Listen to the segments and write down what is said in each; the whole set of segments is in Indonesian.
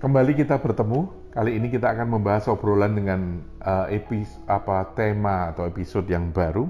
Kembali kita bertemu. Kali ini kita akan membahas obrolan dengan tema atau episode yang baru.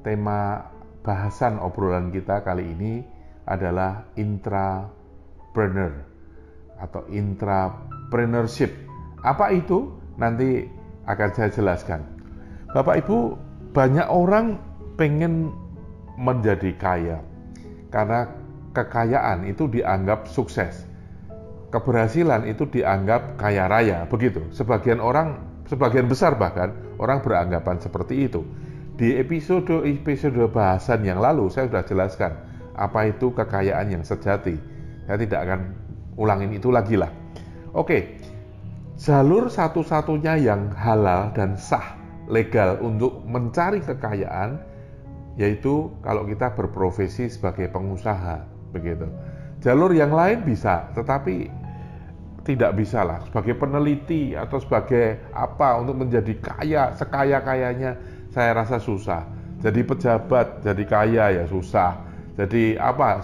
Tema bahasan obrolan kita kali ini adalah intrapreneur atau intrapreneurship. Apa itu? Nanti akan saya jelaskan. Bapak Ibu, banyak orang pengen menjadi kaya karena kekayaan itu dianggap sukses. Keberhasilan itu dianggap kaya raya, begitu. Sebagian besar bahkan orang beranggapan seperti itu. Di episode bahasan yang lalu saya sudah jelaskan apa itu kekayaan yang sejati. Saya tidak akan ulangin itu lagi lah. Oke, jalur satu-satunya yang halal dan sah, legal untuk mencari kekayaan yaitu kalau kita berprofesi sebagai pengusaha, begitu. Jalur yang lain bisa, tetapi tidak bisa lah sebagai peneliti atau sebagai apa untuk menjadi kaya, sekaya-kayanya saya rasa susah. Jadi pejabat, jadi kaya ya susah. Jadi apa,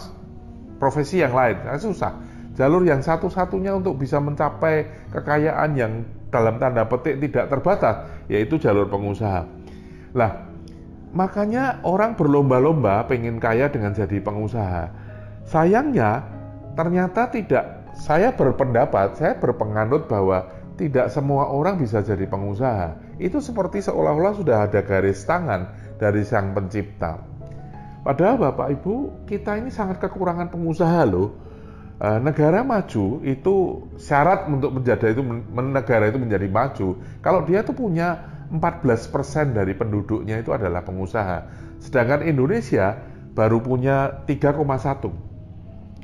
profesi yang lain susah. Jalur yang satu-satunya untuk bisa mencapai kekayaan yang dalam tanda petik tidak terbatas, yaitu jalur pengusaha. Lah, makanya orang berlomba-lomba pengen kaya dengan jadi pengusaha. Sayangnya, ternyata tidak. Saya berpenganut bahwa tidak semua orang bisa jadi pengusaha. Itu seperti seolah-olah sudah ada garis tangan dari Sang Pencipta. Padahal Bapak Ibu, kita ini sangat kekurangan pengusaha loh. Negara maju itu syarat untuk negara itu menjadi maju. Kalau dia tuh punya 14% dari penduduknya itu adalah pengusaha. Sedangkan Indonesia baru punya 3,1%.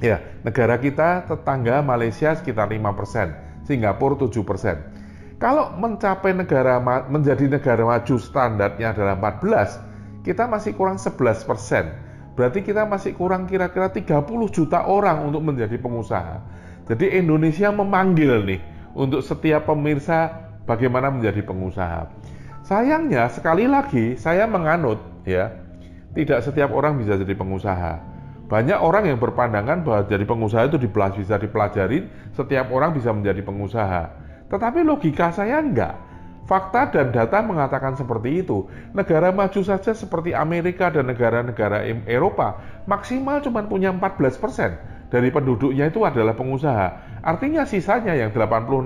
Ya, negara kita tetangga Malaysia sekitar 5%, Singapura 7%. Kalau menjadi negara maju standarnya adalah 14, kita masih kurang 11%. Berarti kita masih kurang kira-kira 30 juta orang untuk menjadi pengusaha. Jadi Indonesia memanggil nih untuk setiap pemirsa bagaimana menjadi pengusaha. Sayangnya sekali lagi saya menganut ya, tidak setiap orang bisa jadi pengusaha. Banyak orang yang berpandangan bahwa jadi pengusaha itu bisa dipelajarin, setiap orang bisa menjadi pengusaha. Tetapi logika saya enggak. Fakta dan data mengatakan seperti itu. Negara maju saja seperti Amerika dan negara-negara Eropa maksimal cuma punya 14% dari penduduknya itu adalah pengusaha. Artinya sisanya yang 86%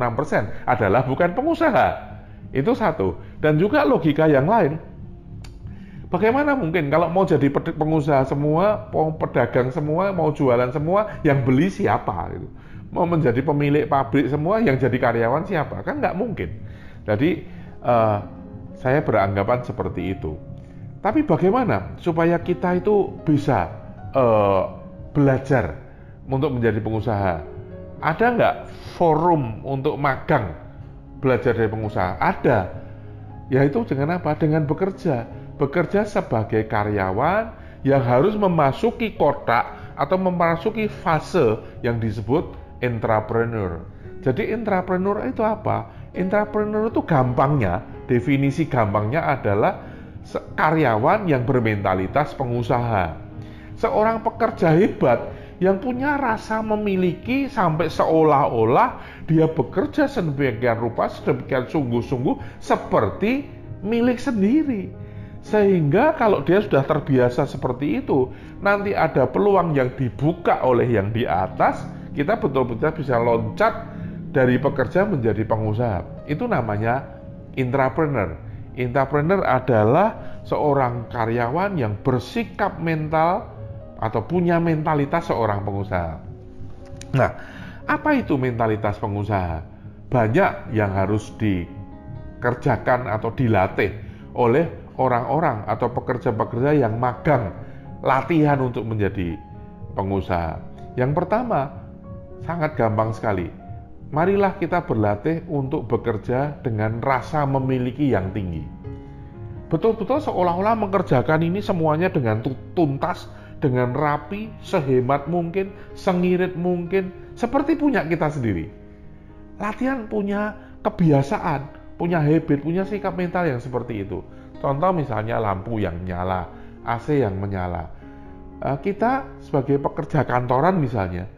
adalah bukan pengusaha. Itu satu. Dan juga logika yang lain. Bagaimana mungkin kalau mau jadi pengusaha semua, mau pedagang semua, mau jualan semua, yang beli siapa? Gitu. Mau menjadi pemilik pabrik semua, yang jadi karyawan siapa? Kan nggak mungkin. Jadi saya beranggapan seperti itu. Tapi bagaimana supaya kita itu bisa belajar untuk menjadi pengusaha? Ada nggak forum untuk magang belajar dari pengusaha? Ada. Yaitu dengan apa? Dengan bekerja sebagai karyawan yang harus memasuki kotak atau memasuki fase yang disebut intrapreneur. Jadi intrapreneur itu apa? Intrapreneur itu gampangnya, definisi gampangnya adalah karyawan yang bermentalitas pengusaha. Seorang pekerja hebat yang punya rasa memiliki sampai seolah-olah dia bekerja sedemikian rupa, sedemikian sungguh-sungguh seperti milik sendiri. Sehingga kalau dia sudah terbiasa seperti itu, nanti ada peluang yang dibuka oleh yang di atas, kita betul-betul bisa loncat dari pekerja menjadi pengusaha. Itu namanya intrapreneur. Intrapreneur adalah seorang karyawan yang bersikap mental atau punya mentalitas seorang pengusaha. Nah, apa itu mentalitas pengusaha? Banyak yang harus dikerjakan atau dilatih oleh orang-orang atau pekerja-pekerja yang magang latihan untuk menjadi pengusaha. Yang pertama, sangat gampang sekali. Marilah kita berlatih untuk bekerja dengan rasa memiliki yang tinggi. Betul-betul seolah-olah mengerjakan ini semuanya dengan tuntas, dengan rapi, sehemat mungkin, sengirit mungkin, seperti punya kita sendiri. Latihan punya kebiasaan, punya habit, punya sikap mental yang seperti itu. Contoh misalnya lampu yang nyala, AC yang menyala. Kita sebagai pekerja kantoran misalnya,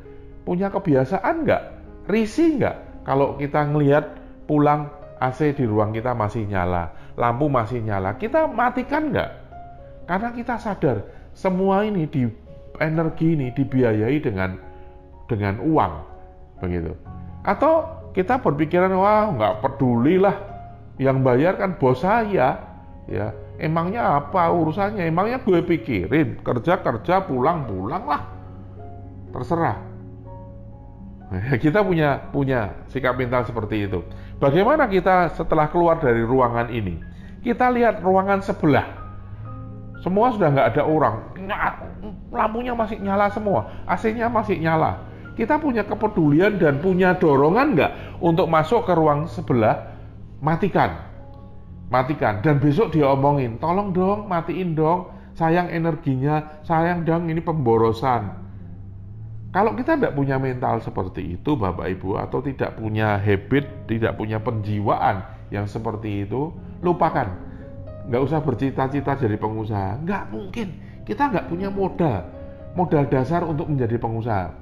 punya kebiasaan nggak? Risih nggak? Kalau kita ngelihat pulang AC di ruang kita masih nyala, lampu masih nyala, kita matikan nggak? Karena kita sadar semua ini energi ini dibiayai dengan uang, begitu. Atau kita berpikiran, wah nggak pedulilah, yang bayar kan bos saya, ya. Emangnya apa urusannya? Emangnya gue pikirin, kerja pulang lah, terserah. Kita punya sikap mental seperti itu. Bagaimana kita setelah keluar dari ruangan ini? Kita lihat ruangan sebelah, semua sudah nggak ada orang, lampunya masih nyala semua, AC-nya masih nyala. Kita punya kepedulian dan punya dorongan nggak untuk masuk ke ruang sebelah, matikan, dan besok dia omongin, tolong dong, matiin dong, sayang energinya, sayang dong, ini pemborosan. Kalau kita tidak punya mental seperti itu, Bapak Ibu, atau tidak punya habit, tidak punya penjiwaan yang seperti itu, lupakan. Nggak usah bercita-cita jadi pengusaha, nggak mungkin. Kita nggak punya modal dasar untuk menjadi pengusaha.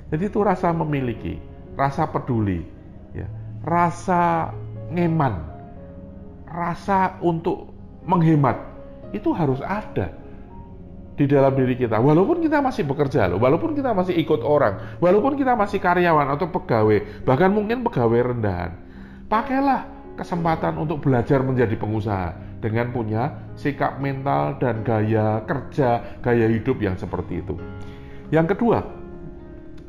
Jadi itu rasa memiliki, rasa peduli, ya, rasa ngeman, rasa untuk menghemat, itu harus ada di dalam diri kita. Walaupun kita masih bekerja loh, walaupun kita masih ikut orang, walaupun kita masih karyawan atau pegawai, bahkan mungkin pegawai rendahan, pakailah kesempatan untuk belajar menjadi pengusaha dengan punya sikap mental dan gaya kerja, gaya hidup yang seperti itu. Yang kedua,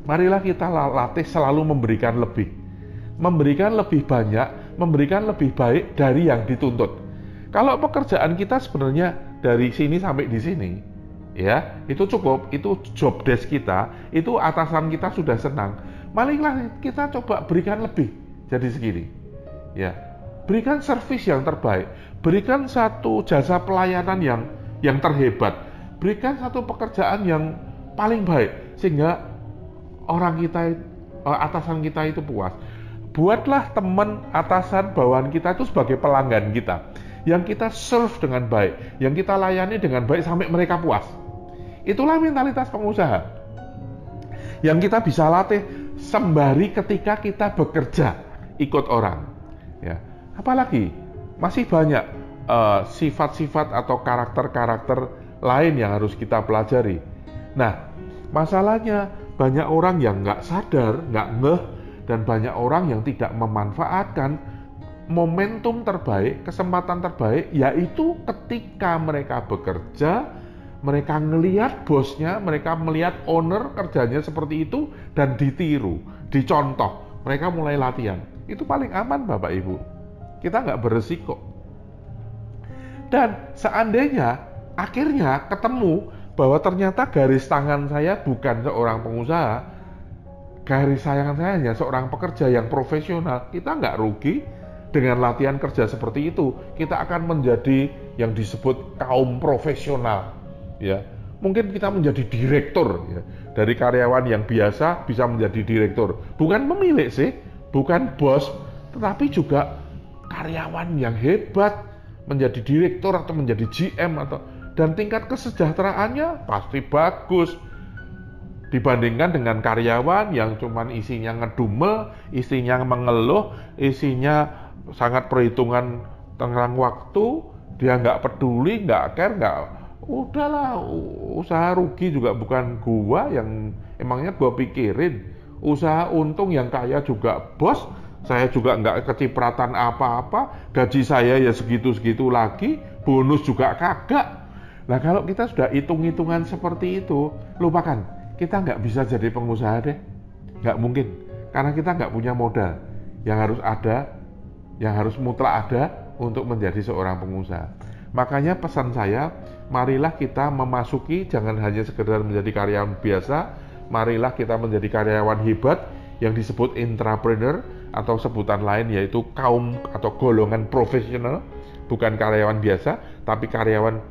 marilah kita latih selalu memberikan lebih banyak, memberikan lebih baik dari yang dituntut. Kalau pekerjaan kita sebenarnya dari sini sampai di sini, ya, itu cukup, itu job desk kita, itu atasan kita sudah senang. Marilah kita coba berikan lebih jadi segini. Ya, berikan servis yang terbaik, berikan satu jasa pelayanan yang terhebat, berikan satu pekerjaan yang paling baik sehingga orang kita, atasan kita itu puas. Buatlah teman, atasan, bawahan kita itu sebagai pelanggan kita, yang kita serve dengan baik, yang kita layani dengan baik sampai mereka puas. Itulah mentalitas pengusaha yang kita bisa latih sembari ketika kita bekerja ikut orang. Ya, apalagi masih banyak sifat-sifat atau karakter-karakter lain yang harus kita pelajari. Nah, masalahnya banyak orang yang nggak sadar, nggak ngeh, dan banyak orang yang tidak memanfaatkan momentum terbaik, kesempatan terbaik, yaitu ketika mereka bekerja, mereka ngelihat bosnya, mereka melihat owner kerjanya seperti itu, dan ditiru, dicontoh, mereka mulai latihan. Itu paling aman, Bapak Ibu. Kita nggak beresiko. Dan seandainya akhirnya ketemu bahwa ternyata garis tangan saya bukan seorang pengusaha, garis tangan saya hanya seorang pekerja yang profesional, kita nggak rugi dengan latihan kerja seperti itu. Kita akan menjadi yang disebut kaum profesional, ya. Mungkin kita menjadi direktur, ya. Dari karyawan yang biasa bisa menjadi direktur, bukan pemilik sih, bukan bos, tetapi juga karyawan yang hebat, menjadi direktur atau menjadi GM, dan tingkat kesejahteraannya pasti bagus dibandingkan dengan karyawan yang cuman isinya ngedumel, isinya mengeluh, isinya sangat perhitungan tentang waktu, dia nggak peduli, nggak care, udahlah, usaha rugi juga bukan gua yang emangnya gua pikirin, usaha untung yang kaya juga bos, saya juga nggak kecipratan apa-apa, gaji saya ya segitu-segitu lagi, bonus juga kagak. Nah, kalau kita sudah hitung-hitungan seperti itu, lupakan, kita nggak bisa jadi pengusaha deh, nggak mungkin, karena kita nggak punya modal yang harus ada, yang harus mutlak ada untuk menjadi seorang pengusaha. Makanya pesan saya, marilah kita memasuki, jangan hanya sekedar menjadi karyawan biasa, marilah kita menjadi karyawan hebat yang disebut intrapreneur, atau sebutan lain yaitu kaum atau golongan profesional, bukan karyawan biasa, tapi karyawan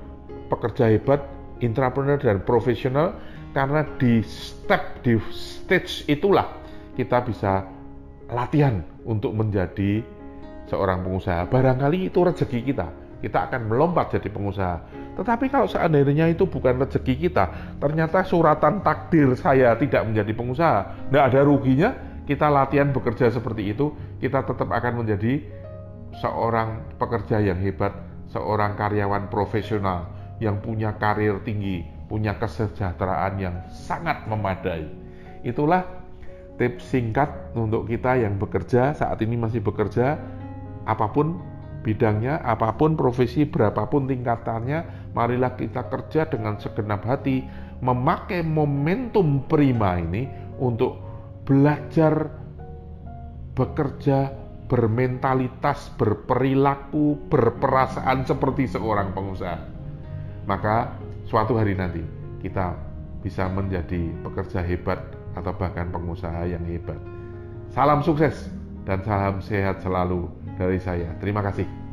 pekerja hebat, intrapreneur dan profesional, karena di stage itulah kita bisa latihan untuk menjadi seorang pengusaha. Barangkali itu rezeki kita akan melompat jadi pengusaha. Tetapi kalau seandainya itu bukan rezeki kita, ternyata suratan takdir saya tidak menjadi pengusaha, tidak ada ruginya, kita latihan bekerja seperti itu, kita tetap akan menjadi seorang pekerja yang hebat, seorang karyawan profesional yang punya karir tinggi, punya kesejahteraan yang sangat memadai. Itulah tips singkat untuk kita yang bekerja, saat ini masih bekerja, apapun bidangnya, apapun profesi, berapapun tingkatannya, marilah kita kerja dengan segenap hati, memakai momentum prima ini untuk belajar bekerja, bermentalitas, berperilaku, berperasaan seperti seorang pengusaha. Maka suatu hari nanti kita bisa menjadi pekerja hebat atau bahkan pengusaha yang hebat. Salam sukses dan salam sehat selalu dari saya. Terima kasih.